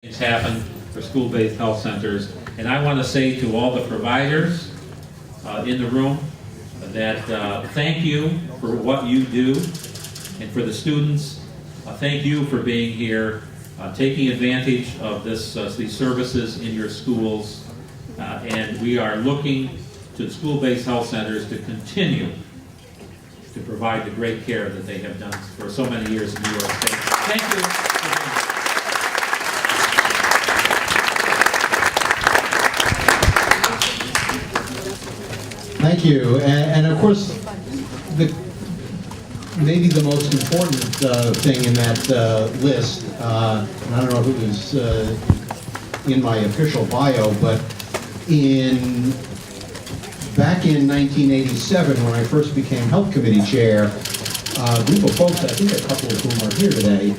Things happen for school-based health centers, and I want to say to all the providers in the room that thank you for what you do, and for the students, thank you for being here, taking advantage of these services in your schools, and we are looking to school-based health centers to continue to provide the great care that they have done for so many years in New York State. Thank you. Thank you. And of course, maybe the most important thing in that list, and I don't know if it was in my official bio, but back in 1987, when I first became Health Committee Chair, a group of folks, I think a couple of whom are here today,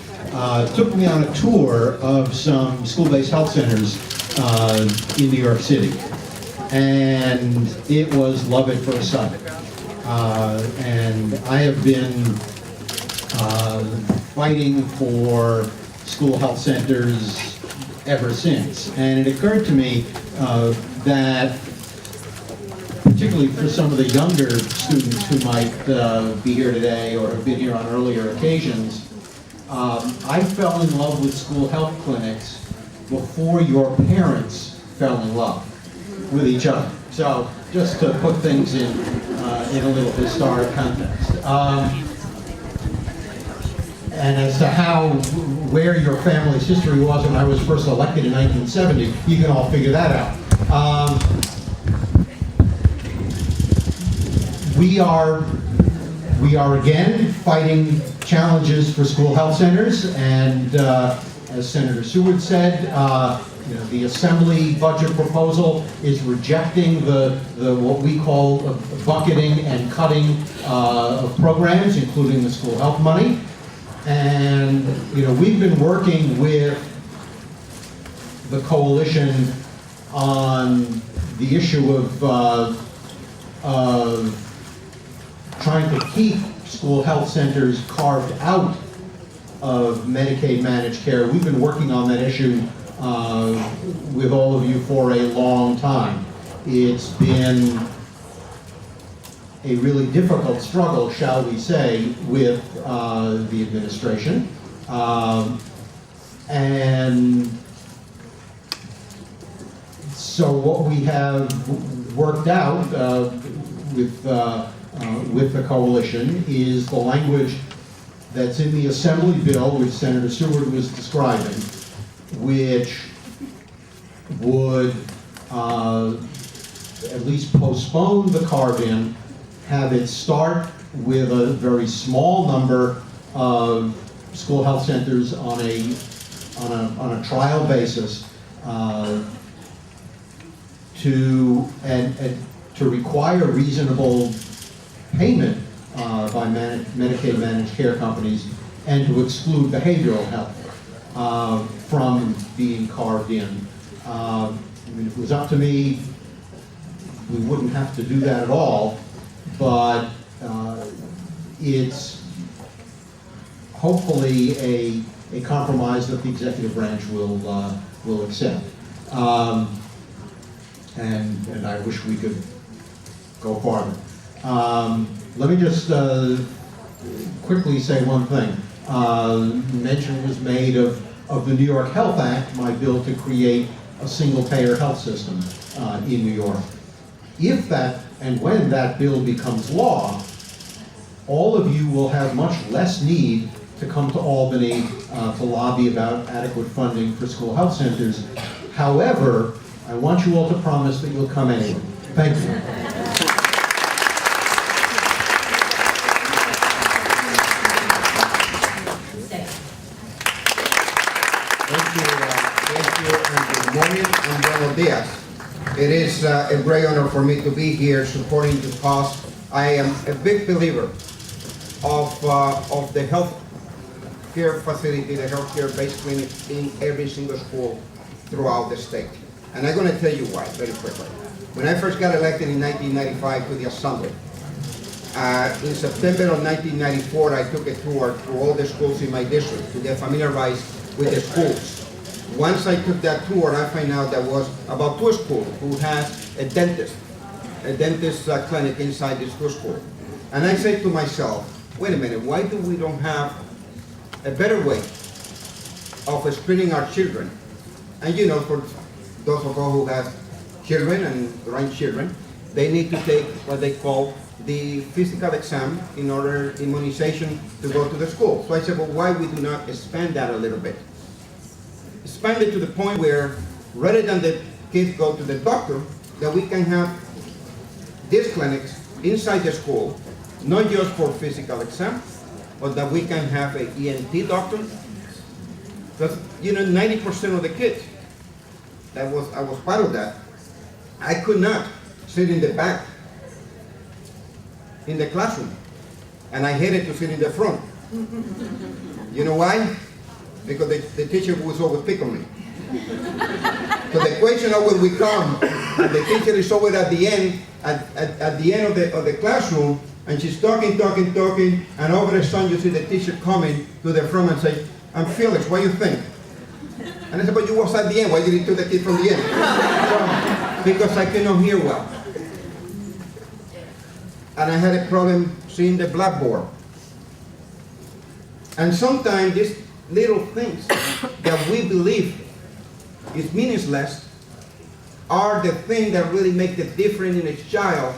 took me on a tour of some school-based health centers in New York City. And it was love at first sight. And I have been fighting for school health centers ever since. And it occurred to me that, particularly for some of the younger students who might be here today or have been here on earlier occasions, I fell in love with school health clinics before your parents fell in love with each other. So just to put things in a little historic context. And as to where your family's history was when I was first elected in 1970, you can all figure that out. We are again fighting challenges for school health centers, and as Senator Seward said, the Assembly budget proposal is rejecting the what we call bucketing and cutting of programs, including the school health money. And we've been working with the coalition on the issue of trying to keep school health centers carved out of Medicaid managed care. We've been working on that issue with all of you for a long time. It's been a really difficult struggle, shall we say, with the administration. And so what we have worked out with the coalition is the language that's in the Assembly bill, which Senator Seward was describing, which would at least postpone the carve-in, have it start with a very small number of school health centers on a trial basis, to require reasonable payment by Medicaid managed care companies, and to exclude behavioral health from being carved in. I mean, if it was up to me, we wouldn't have to do that at all, but it's hopefully a compromise that the executive branch will accept. And I wish we could go farther. Let me just quickly say one thing. Mention was made of the New York Health Act, my bill to create a single-payer health system in New York. If that, and when that bill becomes law, all of you will have much less need to come to Albany to lobby about adequate funding for school health centers. However, I want you all to promise that you'll come anyway. Thank you. Good morning and buenos dias. It is a great honor for me to be here supporting the cause. I am a big believer of the health care facility, the health care based clinic in every single school throughout the state. And I'm going to tell you why very quickly. When I first got elected in 1995 to the Assembly, in September of 1994, I took a tour through all the schools in my district to get familiarized with the schools. Once I took that tour, I find out there was about two schools who has a dentist clinic inside this school. And I said to myself, wait a minute, why do we don't have a better way of screening our children? And you know, for those of us who have children and grandchildren, they need to take what they call the physical exam in order immunization to go to the school. So I said, well, why we do not expand that a little bit? Expand it to the point where rather than the kids go to the doctor, that we can have these clinics inside the school, not just for physical exam, but that we can have an ENT doctor. Because, you know, 90% of the kids, I was part of that, I could not sit in the back in the classroom, and I hated to sit in the front. You know why? Because the teacher was always pick on me. So the question always will come, and the teacher is always at the end, at the end of the classroom, and she's talking, and all of a sudden you see the teacher coming to the front and say, "I'm Felix, what do you think?" And I said, "But you was at the end, why did you take the kid from the end?" So, because I cannot hear well. And I had a problem seeing the blackboard. And sometimes these little things that we believe is meaningless are the things that really make the difference in a child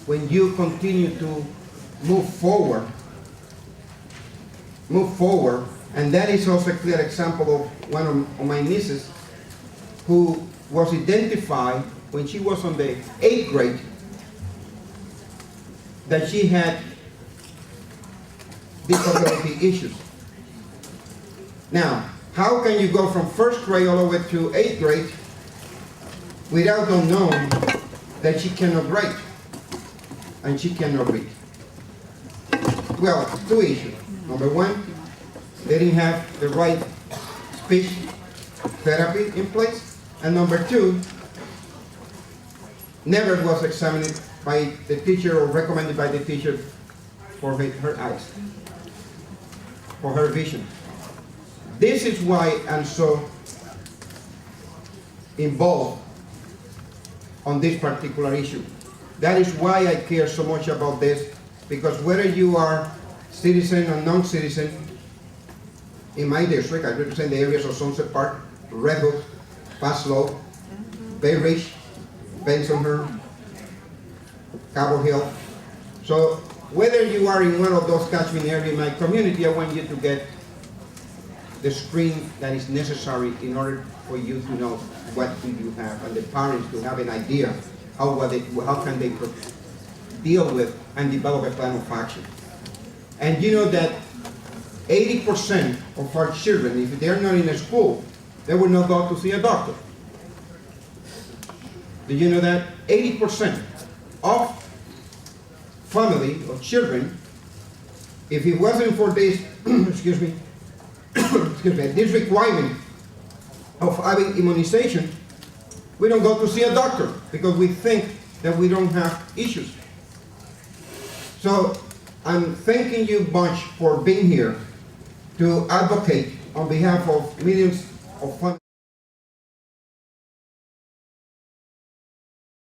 when you continue to move forward. And that is also a clear example of one of my nieces who was identified when she was on the 8th grade that she had disability issues. Now, how can you go from 1st grade all the way to 8th grade without knowing that she cannot write and she cannot read? Well, two issues. Number one, they didn't have the right speech therapy in place. And number two, never was examined by the teacher or recommended by the teacher for her eyes, for her vision. This is why I'm so involved on this particular issue. That is why I care so much about this, because whether you are citizen or non-citizen, in my district, I represent the areas of Sunset Park, Red Hook, Paslow, Bay Ridge, Bensonhurst, Cabo Hill. So whether you are in one of those catchment areas in my community, I want you to get the screen that is necessary in order for you to know what do you have, and the parents to have an idea how can they deal with and develop a plan of action. And you know that 80% of our children, if they're not in a school, they will not go to see a doctor. Did you know that? 80% of family or children, if it wasn't for this, this requirement of having immunization, we don't go to see a doctor because we think that we don't have issues. So I'm thanking you much for being here to advocate on behalf of millions of families.